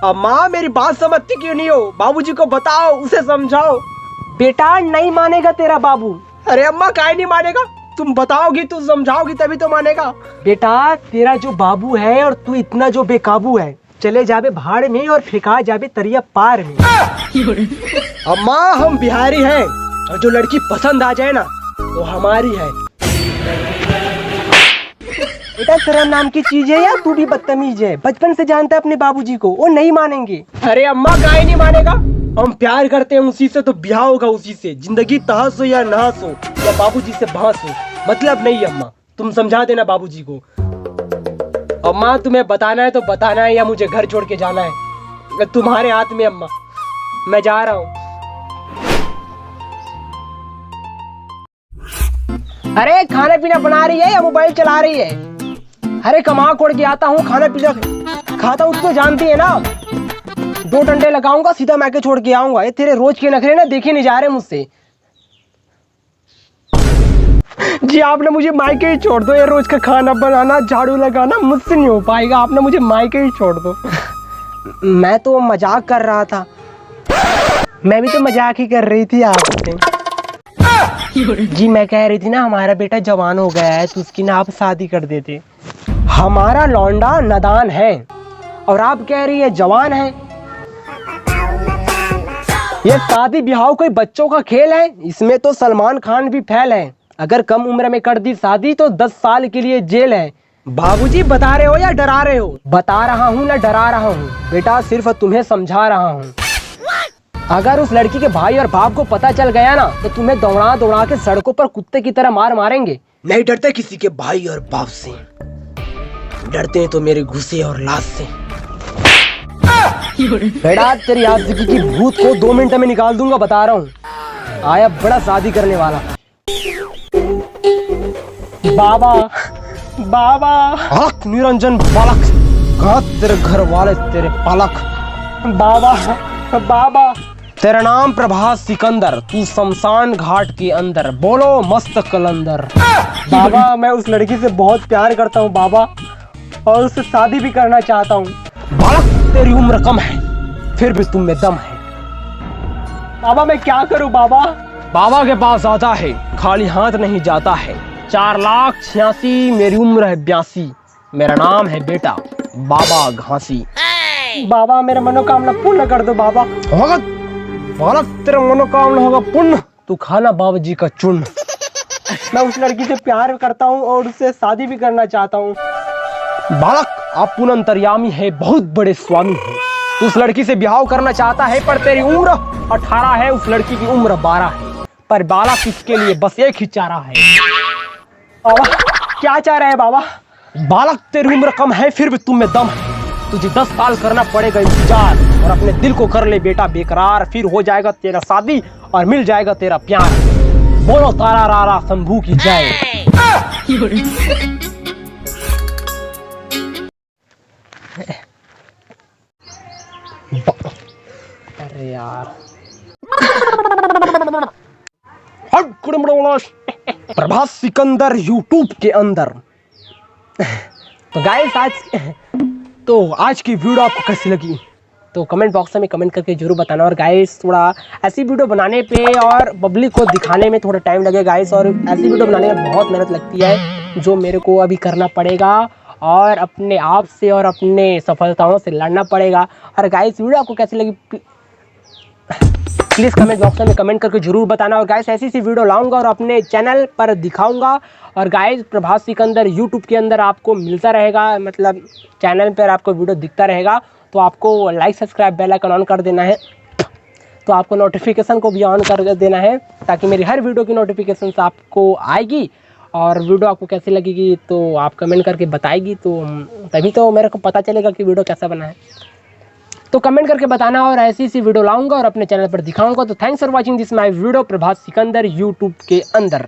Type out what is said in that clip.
अम्मा मेरी बात समझती क्यों नहीं हो? बाबूजी को बताओ, उसे समझाओ। बेटा नहीं मानेगा तेरा बाबू। अरे अम्मा काहे नहीं मानेगा? तुम बताओगी, तुम समझाओगी तभी तो मानेगा। बेटा तेरा जो बाबू है और तू इतना जो बेकाबू है, चले जाबे भाड़ में और फेंका जाबे तरिया पार में। अम्मा हम बिहारी हैं और जो लड़की पसंद आ जाए ना वो हमारी है। बेटा शर्म नाम की चीज है या तू भी बदतमीज है? बचपन से जानता है अपने बाबूजी को, वो नहीं मानेंगे। अरे अम्मा काहे नहीं मानेगा? हम प्यार करते हैं उसी से तो ब्याह होगा उसी से। जिंदगी तहस हो या नहस हो या बाबूजी से बहस हो, मतलब नहीं अम्मा। तुम समझा देना बाबूजी को। अम्मा तुम्हें बताना है तो बताना है या मुझे घर छोड़ के जाना है, तुम्हारे हाथ में अम्मा। मैं जा रहा हूँ। अरे खाना पीना बना रही है या मोबाइल चला रही है? अरे कमा कोड़ के आता हूँ, खाना पीना खाता हूँ, तो जानती है ना। 2 डंडे लगाऊंगा, सीधा मैके छोड़ के आऊंगा। ये तेरे रोज के नखरे ना देखे नहीं जा रहे मुझसे। जी आपने मुझे मायके ही छोड़ दो। ये रोज का खाना बनाना झाड़ू लगाना मुझसे नहीं हो पाएगा। आपने मुझे मायके ही छोड़ दो। मैं तो मजाक कर रहा था। मैं भी तो मजाक ही कर रही थी आपसे। जी मैं कह रही थी ना, हमारा बेटा जवान हो गया है तो उसकी ना आप शादी कर देते। हमारा लौंडा नादान है और आप कह रही है जवान है। ये शादी ब्याह कोई बच्चों का खेल है? इसमें तो सलमान खान भी फेल है। अगर कम उम्र में कर दी शादी तो 10 साल के लिए जेल है। बाबूजी बता रहे हो या डरा रहे हो? बता रहा हूँ ना डरा रहा हूँ बेटा, सिर्फ तुम्हें समझा रहा हूँ। अगर उस लड़की के भाई और बाप को पता चल गया ना तो तुम्हें दौड़ा दौड़ा के सड़कों पर कुत्ते की तरह मार मारेंगे। नहीं डरते किसी के भाई और बाप से, डरते हैं तो मेरे गुस्से और लाश से। बेटा तेरी आशिकी की भूत को 2 मिनट में निकाल दूंगा, बता रहा हूँ। आया बड़ा शादी करने वाला। बाबा बाबा हक निरंजन बालक, कहाँ तेरे घर वाले तेरे पालक। बाबा बाबा तेरा नाम प्रभास सिकंदर, तू शमशान घाट के अंदर, बोलो मस्त कलंदर। बाबा मैं उस लड़की से बहुत प्यार करता हूँ बाबा, और उससे शादी भी करना चाहता हूँ। बालक तेरी उम्र कम है फिर भी तुम में दम है। बाबा मैं क्या करूँ बाबा? बाबा के पास आता है खाली हाथ नहीं जाता है। 4,86,000 मेरी उम्र है 82। मेरा नाम है बेटा बाबा घासी। बाबा मेरा मनोकामना पूर्ण कर दो बाबा। होगा बालक तेरा मनोकामना होगा पूर्ण, तू खाना बाबा जी का चूर्ण। मैं उस लड़की से प्यार करता हूँ और उससे शादी भी करना चाहता हूँ। बालक आप पूर्ण अंतर्यामी है, बहुत बड़े स्वामी है। तू उस लड़की से ब्याह करना चाहता है पर तेरी उम्र 18 है, उस लड़की की उम्र 12 है। पर बालक इसके लिए बस एक ही चारा है। बाबा क्या चारा है बाबा? बालक तेरी उम्र कम है फिर भी तुम में दम है। तुझे 10 साल करना पड़ेगा इंतजार और अपने दिल को कर ले बेटा बेकरार। फिर हो जाएगा तेरा शादी और मिल जाएगा तेरा प्यार। बोलो तारा रारा शंभू की जय। अरे यार प्रभास सिकंदर यूट्यूब के अंदर। तो गाइस आज की वीडियो आपको कैसी लगी तो कमेंट बॉक्स में कमेंट करके जरूर बताना। और गाइस थोड़ा ऐसी वीडियो बनाने पे और पब्लिक को दिखाने में थोड़ा टाइम लगेगा गाइस, और ऐसी वीडियो बनाने में बहुत मेहनत लगती है जो मेरे को अभी करना पड़ेगा और अपने आप से और अपने सफलताओं से लड़ना पड़ेगा। और गाइस वीडियो आपको कैसी लगी प्लीज़ कमेंट बॉक्स में कमेंट करके जरूर बताना। और गाइस ऐसी वीडियो लाऊंगा और अपने चैनल पर दिखाऊंगा। और गाइस प्रभास सिकंदर यूट्यूब के अंदर आपको मिलता रहेगा, मतलब चैनल पर आपको वीडियो दिखता रहेगा। तो आपको like subscribe bell icon on कर देना है, तो आपको नोटिफिकेशन को भी ऑन कर देना है ताकि मेरी हर वीडियो की नोटिफिकेशन आपको आएगी। और वीडियो आपको कैसी लगेगी तो आप कमेंट करके बताएगी, तो तभी तो मेरे को पता चलेगा कि वीडियो कैसा बना है। तो कमेंट करके बताना और ऐसी वीडियो लाऊंगा और अपने चैनल पर दिखाऊंगा। तो thanks for watching this my video Prabhas Sikandar YouTube के अंदर।